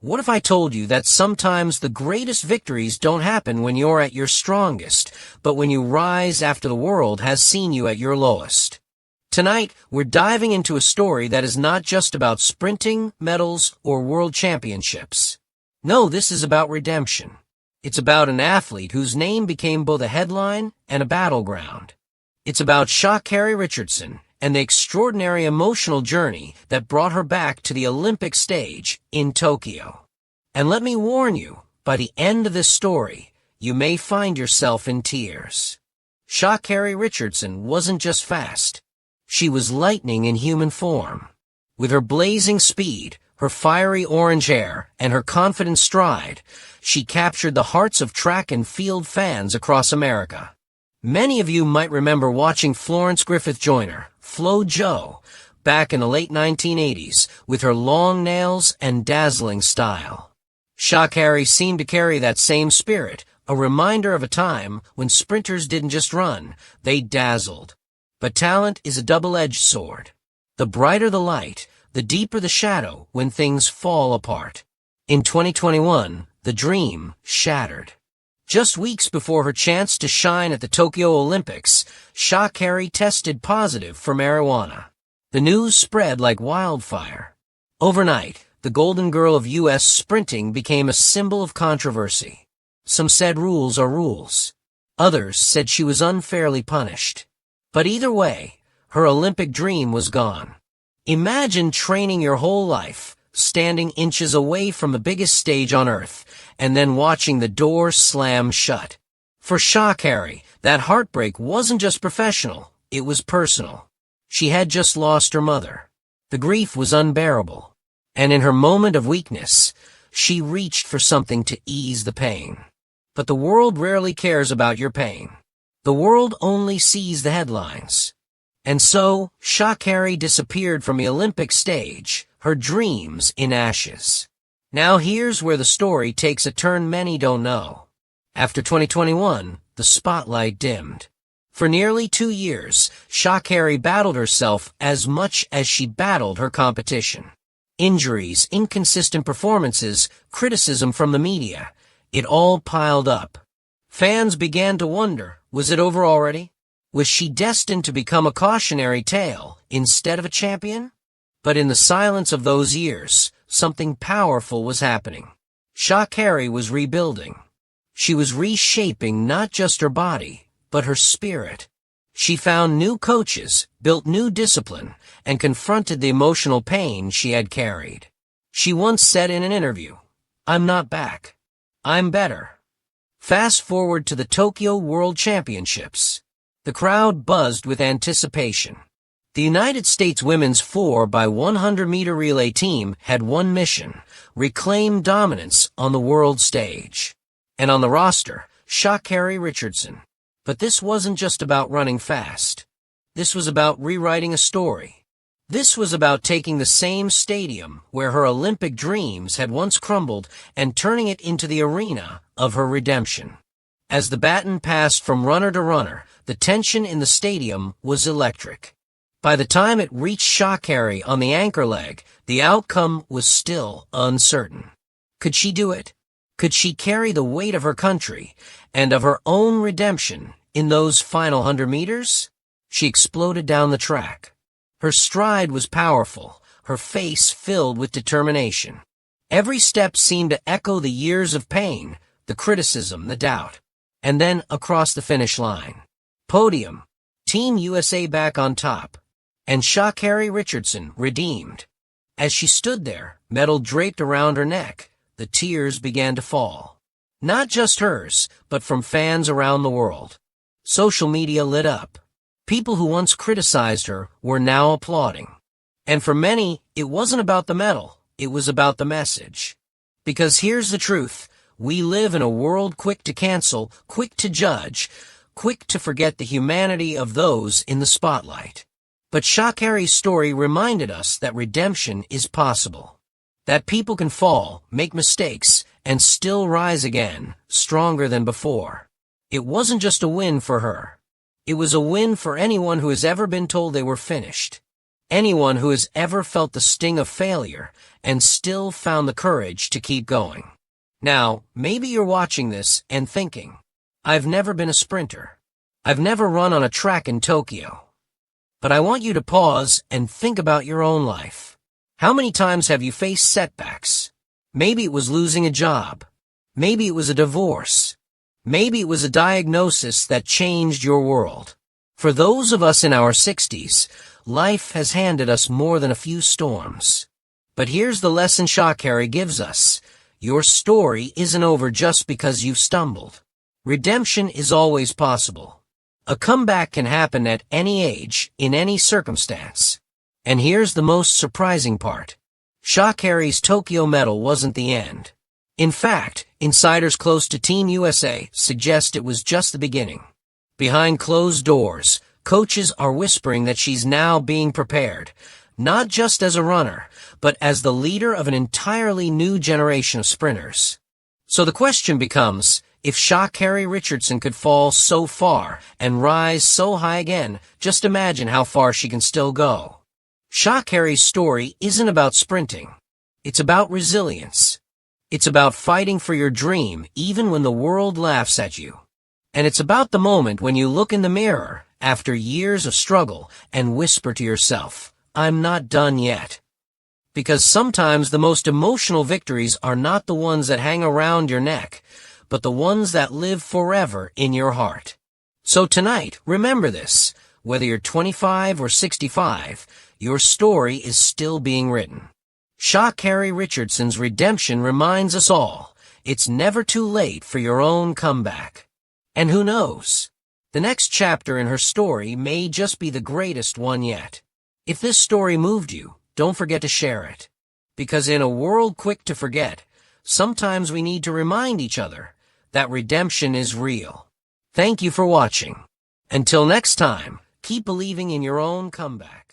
What if I told you that sometimes the greatest victories don't happen when you're at your strongest, but when you rise after the world has seen you at your lowest? Tonight, we're diving into a story that is not just about sprinting, medals, or world championships. No, this is about redemption. It's about an athlete whose name became both a headline and a battleground. It's about Sha'Carri Richardson and the extraordinary emotional journey that brought her back to the Olympic stage in Tokyo. And let me warn you, by the end of this story, you may find yourself in tears. Sha'Carri Richardson wasn't just fast. She was lightning in human form. With her blazing speed, her fiery orange hair, and her confident stride, she captured the hearts of track and field fans across America. Many of you might remember watching Florence Griffith Joyner, Flo Jo, back in the late 1980s with her long nails and dazzling style. Sha'Carri seemed to carry that same spirit, a reminder of a time when sprinters didn't just run, they dazzled. But talent is a double-edged sword. The brighter the light, the deeper the shadow when things fall apart. In 2021, the dream shattered. Just weeks before her chance to shine at the Tokyo Olympics, Sha'Carri tested positive for marijuana. The news spread like wildfire. Overnight, the Golden Girl of U.S. sprinting became a symbol of controversy. Some said rules are rules. Others said she was unfairly punished. But either way, her Olympic dream was gone. Imagine training your whole life, standing inches away from the biggest stage on earth, and then watching the door slam shut. For Sha'Carri, that heartbreak wasn't just professional, it was personal. She had just lost her mother. The grief was unbearable. And in her moment of weakness, she reached for something to ease the pain. But the world rarely cares about your pain. The world only sees the headlines. And so, Sha'Carri disappeared from the Olympic stage, her dreams in ashes. Now here's where the story takes a turn many don't know. After 2021, the spotlight dimmed. For nearly 2 years, Sha'Carri battled herself as much as she battled her competition. Injuries, inconsistent performances, criticism from the media. It all piled up. Fans began to wonder, was it over already? Was she destined to become a cautionary tale instead of a champion? But in the silence of those years, something powerful was happening. Sha'Carri was rebuilding. She was reshaping not just her body, but her spirit. She found new coaches, built new discipline, and confronted the emotional pain she had carried. She once said in an interview, "I'm not back. I'm better." Fast forward to the Tokyo World Championships. The crowd buzzed with anticipation. The United States women's 4x100-meter relay team had one mission: reclaim dominance on the world stage. And on the roster, Sha'Carri Richardson. But this wasn't just about running fast. This was about rewriting a story. This was about taking the same stadium where her Olympic dreams had once crumbled and turning it into the arena of her redemption. As the baton passed from runner to runner, the tension in the stadium was electric. By the time it reached Sha'Carri on the anchor leg, the outcome was still uncertain. Could she do it? Could she carry the weight of her country and of her own redemption in those final 100 meters? She exploded down the track. Her stride was powerful, her face filled with determination. Every step seemed to echo the years of pain, the criticism, the doubt. And then across the finish line. Podium. Team USA back on top. And Sha'Carri Richardson redeemed. As she stood there, medal draped around her neck, the tears began to fall. Not just hers, but from fans around the world. Social media lit up. People who once criticized her were now applauding. And for many, it wasn't about the medal, it was about the message. Because here's the truth, we live in a world quick to cancel, quick to judge, quick to forget the humanity of those in the spotlight. But Sha'Carri's story reminded us that redemption is possible. That people can fall, make mistakes, and still rise again, stronger than before. It wasn't just a win for her. It was a win for anyone who has ever been told they were finished. Anyone who has ever felt the sting of failure and still found the courage to keep going. Now, maybe you're watching this and thinking, I've never been a sprinter. I've never run on a track in Tokyo. But I want you to pause and think about your own life. How many times have you faced setbacks? Maybe it was losing a job. Maybe it was a divorce. Maybe it was a diagnosis that changed your world. For those of us in our 60s, life has handed us more than a few storms. But here's the lesson Sha'Carri gives us. Your story isn't over just because you've stumbled. Redemption is always possible. A comeback can happen at any age, in any circumstance. And here's the most surprising part. Sha'Carri's Tokyo medal wasn't the end. In fact, insiders close to Team USA suggest it was just the beginning. Behind closed doors, coaches are whispering that she's now being prepared, not just as a runner, but as the leader of an entirely new generation of sprinters. So the question becomes, if Sha'Carri Richardson could fall so far and rise so high again, just imagine how far she can still go. Sha'Carri's story isn't about sprinting. It's about resilience. It's about fighting for your dream even when the world laughs at you. And it's about the moment when you look in the mirror after years of struggle and whisper to yourself, I'm not done yet. Because sometimes the most emotional victories are not the ones that hang around your neck, but the ones that live forever in your heart. So tonight, remember this. Whether you're 25 or 65, your story is still being written. Sha'Carri Richardson's redemption reminds us all, it's never too late for your own comeback. And who knows? The next chapter in her story may just be the greatest one yet. If this story moved you, don't forget to share it. Because in a world quick to forget, sometimes we need to remind each other that redemption is real. Thank you for watching. Until next time, keep believing in your own comeback.